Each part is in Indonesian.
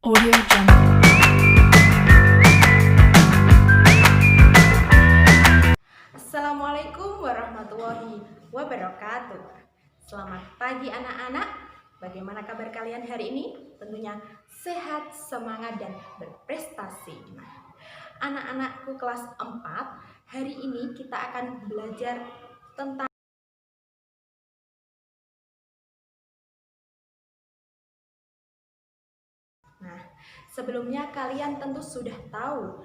Audio Jungle. Assalamualaikum warahmatullahi wabarakatuh. Selamat pagi anak-anak. Bagaimana kabar kalian hari ini? Tentunya sehat, semangat, dan berprestasi. Anak-anakku kelas 4, hari ini kita akan belajar tentang sebelumnya kalian tentu sudah tahu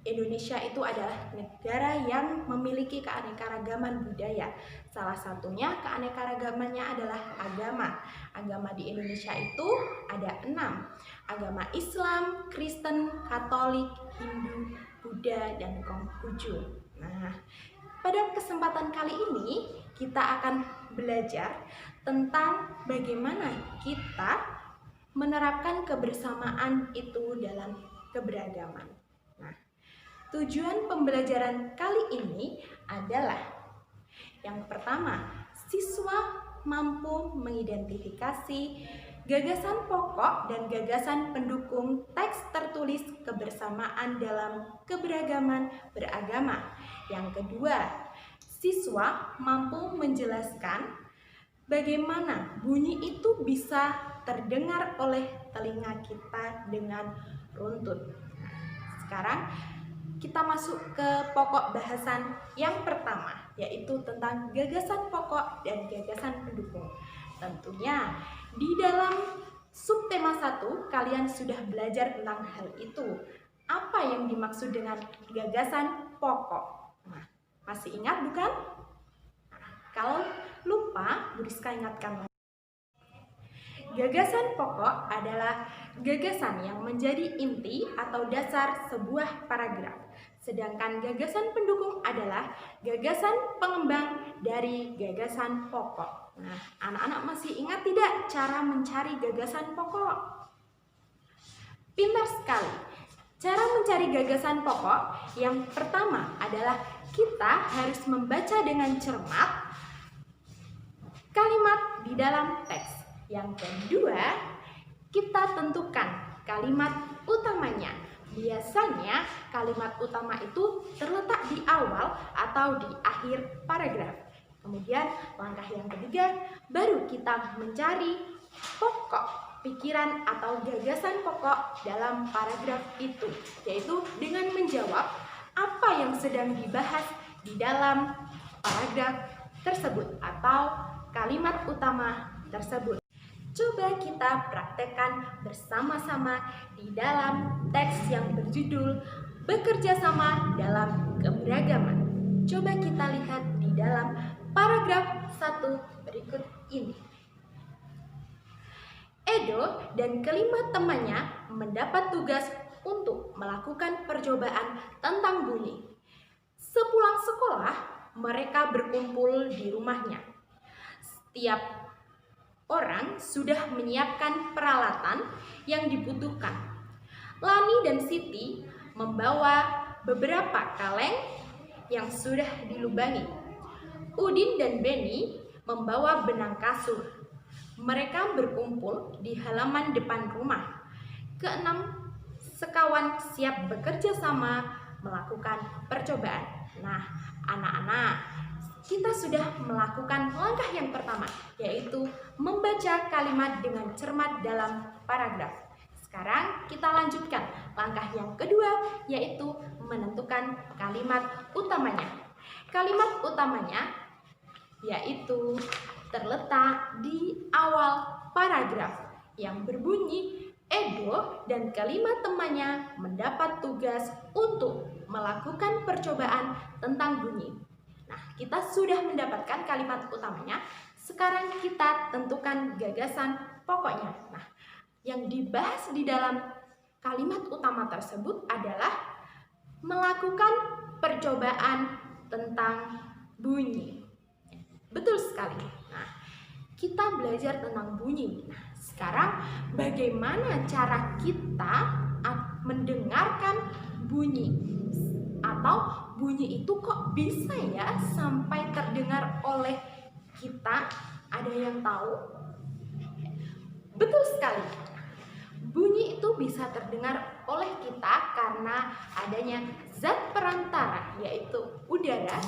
Indonesia itu adalah negara yang memiliki keanekaragaman budaya. Salah satunya keanekaragamannya adalah agama. Agama di Indonesia itu ada 6. Agama Islam, Kristen, Katolik, Hindu, Buddha, dan Konghucu. Pada kesempatan kali ini kita akan belajar tentang bagaimana kita menerapkan kebersamaan itu dalam keberagaman. Tujuan pembelajaran kali ini adalah yang pertama, siswa mampu mengidentifikasi gagasan pokok dan gagasan pendukung teks tertulis kebersamaan dalam keberagaman beragama. Yang kedua, siswa mampu menjelaskan bagaimana bunyi itu bisa terdengar oleh telinga kita dengan runtut. Sekarang kita masuk ke pokok bahasan yang pertama, yaitu tentang gagasan pokok dan gagasan pendukung. Tentunya di dalam subtema 1 kalian sudah belajar tentang hal itu. Apa yang dimaksud dengan gagasan pokok? Masih ingat bukan? Kalau lupa, Bu Rizka ingatkan lagi. Gagasan pokok adalah gagasan yang menjadi inti atau dasar sebuah paragraf. Sedangkan gagasan pendukung adalah gagasan pengembang dari gagasan pokok. Anak-anak masih ingat tidak cara mencari gagasan pokok? Pintar sekali. Cara mencari gagasan pokok yang pertama adalah kita harus membaca dengan cermat kalimat di dalam teks. Yang kedua, kita tentukan kalimat utamanya. Biasanya kalimat utama itu terletak di awal atau di akhir paragraf. Kemudian langkah yang ketiga, baru kita mencari pokok pikiran atau gagasan pokok dalam paragraf itu, yaitu dengan menjawab apa yang sedang dibahas di dalam paragraf tersebut atau kalimat utama tersebut. Coba kita praktekkan bersama-sama di dalam teks yang berjudul Bekerja Sama Dalam Keberagaman. Coba kita lihat di dalam paragraf 1 berikut ini. Edo dan kelima temannya mendapat tugas untuk melakukan percobaan tentang bunyi. Sepulang sekolah, mereka berkumpul di rumahnya. Setiap orang sudah menyiapkan peralatan yang dibutuhkan. Lani dan Siti membawa beberapa kaleng yang sudah dilubangi. Udin dan Beni membawa benang kasur. Mereka berkumpul di halaman depan rumah. Keenam sekawan siap bekerja sama melakukan percobaan. Anak-anak, kita sudah melakukan langkah yang pertama, yaitu membaca kalimat dengan cermat dalam paragraf. Sekarang kita lanjutkan langkah yang kedua, yaitu menentukan kalimat utamanya. Kalimat utamanya yaitu terletak di awal paragraf yang berbunyi Edo dan kelima temannya mendapat tugas untuk melakukan percobaan tentang bunyi. Kita sudah mendapatkan kalimat utamanya. Sekarang kita tentukan gagasan pokoknya. Yang dibahas di dalam kalimat utama tersebut adalah melakukan percobaan tentang bunyi. Betul sekali. Kita belajar tentang bunyi. Sekarang bagaimana cara kita mendengarkan bunyi? Atau bunyi itu kok bisa ya sampai terdengar oleh kita? Ada yang tahu? Betul sekali. Bunyi itu bisa terdengar oleh kita karena adanya zat perantara, yaitu udara,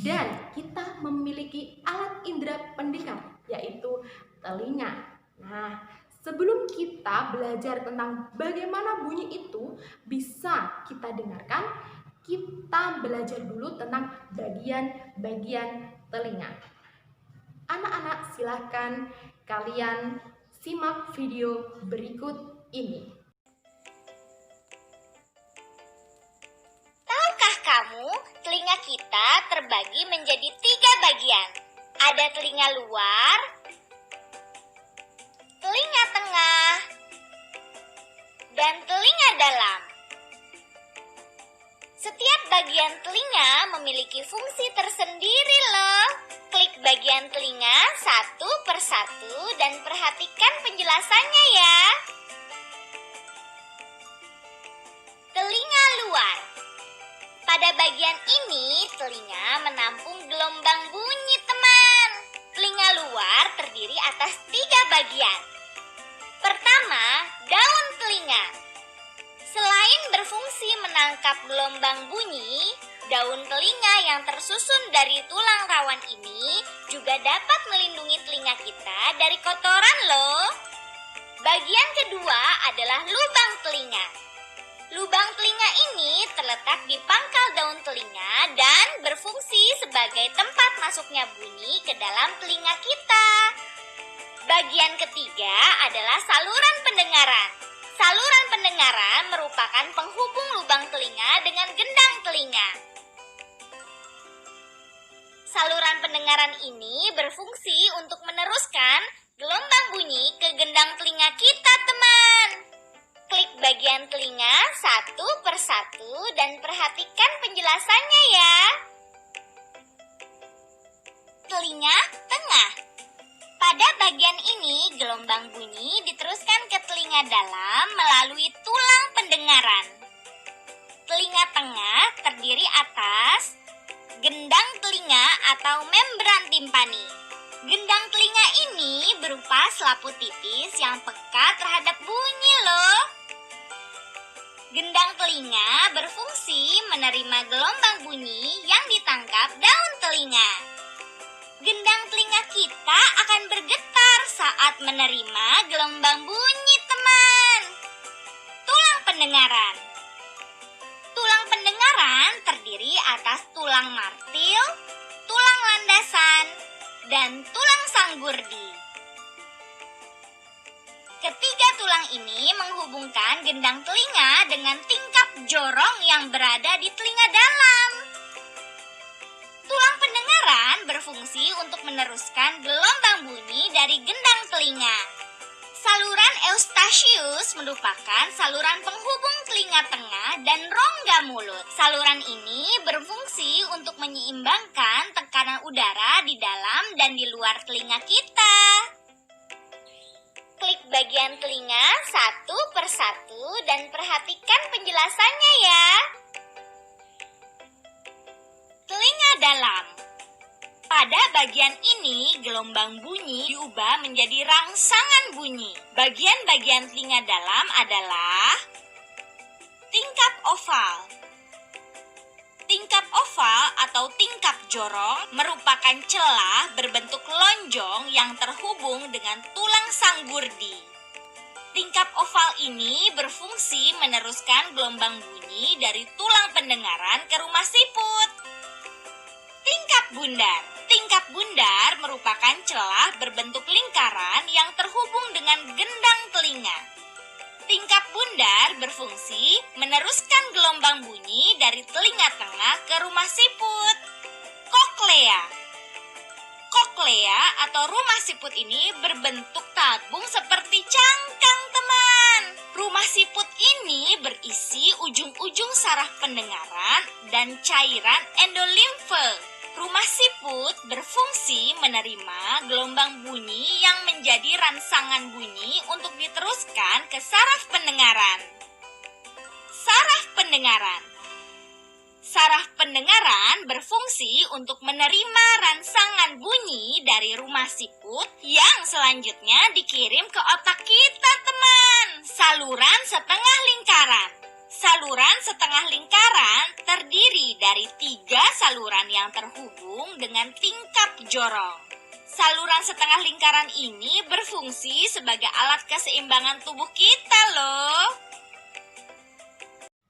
dan kita memiliki alat indera pendengar, yaitu telinga. Nah, sebelum kita belajar tentang bagaimana bunyi itu bisa kita dengarkan, kita belajar dulu tentang bagian-bagian telinga. Anak-anak, silahkan kalian simak video berikut ini. Tahukah kamu, telinga kita terbagi menjadi 3 bagian. Ada telinga luar, telinga tengah, dan telinga dalam. Setiap bagian telinga memiliki fungsi tersendiri loh. Klik bagian telinga satu persatu dan perhatikan penjelasannya ya. Telinga luar. Pada bagian ini, telinga menampung gelombang bunyi, teman. Telinga luar terdiri atas 3 bagian. Pertama, daun telinga. Selain berfungsi menangkap gelombang bunyi, daun telinga yang tersusun dari tulang rawan ini juga dapat melindungi telinga kita dari kotoran loh. Bagian kedua adalah lubang telinga. Lubang telinga ini terletak di pangkal daun telinga dan berfungsi sebagai tempat masuknya bunyi ke dalam telinga kita. Bagian ketiga adalah saluran pendengaran. Saluran pendengaran merupakan penghubung lubang telinga dengan gendang telinga. Saluran pendengaran ini berfungsi untuk meneruskan gelombang bunyi ke gendang telinga kita, teman. Klik bagian telinga satu persatu dan perhatikan penjelasannya ya. Telinga tengah. Pada bagian ini, gelombang bunyi diteruskan ke telinga dalam melalui tulang pendengaran. Telinga tengah terdiri atas gendang telinga atau membran timpani. Gendang telinga ini berupa selaput tipis yang peka terhadap bunyi loh. Gendang telinga berfungsi menerima gelombang bunyi yang ditangkap daun telinga. Gendang telinga kita akan bergetar saat menerima gelombang bunyi, teman. Tulang pendengaran. Tulang pendengaran terdiri atas tulang martil, tulang landasan, dan tulang sanggurdi. Ketiga tulang ini menghubungkan gendang telinga dengan tingkap jorong yang berada di telinga dalam. Tulang pendengaran berfungsi untuk meneruskan gelombang bunyi dari gendang telinga. Saluran eustachius merupakan saluran penghubung telinga tengah dan rongga mulut. Saluran ini berfungsi untuk menyeimbangkan tekanan udara di dalam dan di luar telinga kita. Klik bagian telinga satu persatu dan perhatikan penjelasannya ya. Telinga dalam. Pada bagian ini, gelombang bunyi diubah menjadi rangsangan bunyi. Bagian-bagian telinga dalam adalah tingkap oval. Tingkap oval atau tingkap jorong merupakan celah berbentuk lonjong yang terhubung dengan tulang sanggurdi. Tingkap oval ini berfungsi meneruskan gelombang bunyi dari tulang pendengaran ke rumah siput. Tingkap bundar. Tingkap bundar merupakan celah berbentuk lingkaran yang terhubung dengan gendang telinga. Tingkap bundar berfungsi meneruskan gelombang bunyi dari telinga tengah ke rumah siput. Koklea. Koklea atau rumah siput ini berbentuk tabung seperti cangkang, teman. Rumah siput ini berisi ujung-ujung saraf pendengaran dan cairan endolimfe. Rumah siput berfungsi menerima gelombang bunyi yang menjadi rangsangan bunyi untuk diteruskan ke saraf pendengaran. Saraf pendengaran. Saraf pendengaran berfungsi untuk menerima rangsangan bunyi dari rumah siput yang selanjutnya dikirim ke otak kita, teman. Saluran setengah lingkaran. Saluran setengah lingkaran terdiri dari 3 saluran yang terhubung dengan tingkap jorong. Saluran setengah lingkaran ini berfungsi sebagai alat keseimbangan tubuh kita loh.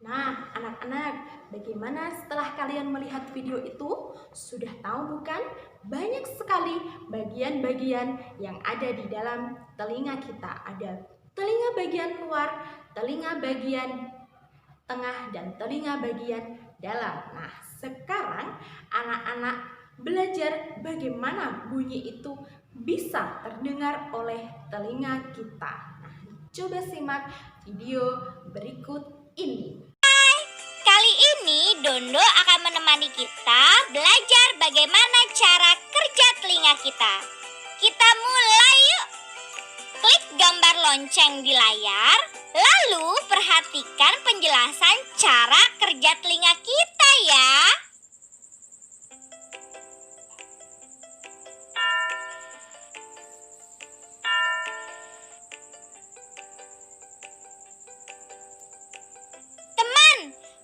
Nah, anak-anak, bagaimana setelah kalian melihat video itu? Sudah tahu bukan? Banyak sekali bagian-bagian yang ada di dalam telinga kita. Ada telinga bagian luar, telinga bagian tengah, dan telinga bagian dalam. Nah, sekarang anak-anak belajar bagaimana bunyi itu bisa terdengar oleh telinga kita. Nah, coba simak video berikut ini. Kali ini Dondo akan menemani kita belajar bagaimana cara kerja telinga kita. Kita mulai yuk. Klik gambar lonceng di layar, lalu perhatikan penjelasan cara kerja telinga kita ya.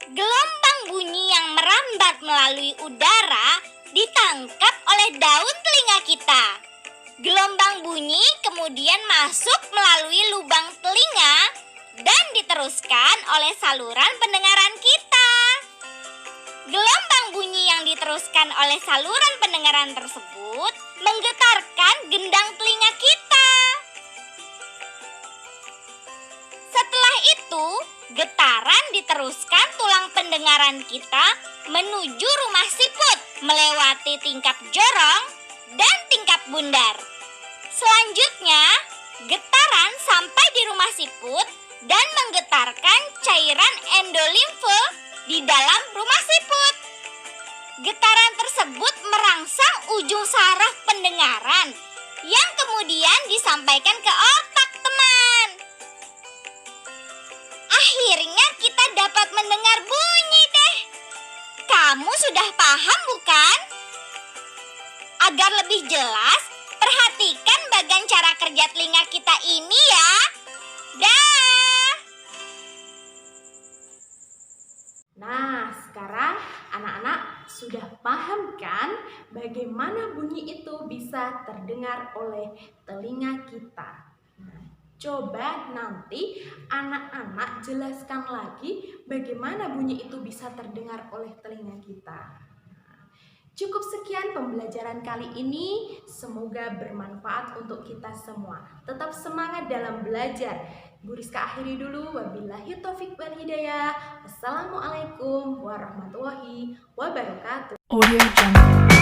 Gelombang bunyi yang merambat melalui udara ditangkap oleh daun telinga kita. Gelombang bunyi kemudian masuk melalui lubang telinga dan diteruskan oleh saluran pendengaran kita. Gelombang bunyi yang diteruskan oleh saluran pendengaran tersebut menggetarkan gendang telinga kita. Setelah itu, getaran diteruskan tulang pendengaran kita menuju rumah siput, melewati tingkap jorong dan tingkap bundar. Selanjutnya, getaran sampai di rumah siput dan menggetarkan cairan endolimfe di dalam rumah siput. Getaran tersebut merangsang ujung saraf pendengaran yang kemudian disampaikan ke otak, teman. Akhirnya kita dapat mendengar bunyi deh. Kamu sudah paham bukan? Agar lebih jelas, perhatikan bagian cara kerja telinga kita ini ya. Dah. Nah, sekarang anak-anak sudah paham kan bagaimana bunyi itu bisa terdengar oleh telinga kita. Coba nanti anak-anak jelaskan lagi bagaimana bunyi itu bisa terdengar oleh telinga kita. Cukup sekian pembelajaran kali ini, semoga bermanfaat untuk kita semua. Tetap semangat dalam belajar. Bu Rizka akhiri dulu, wabillahi taufiq wal hidayah. Wassalamualaikum warahmatullahi wabarakatuh. Audio Jungle.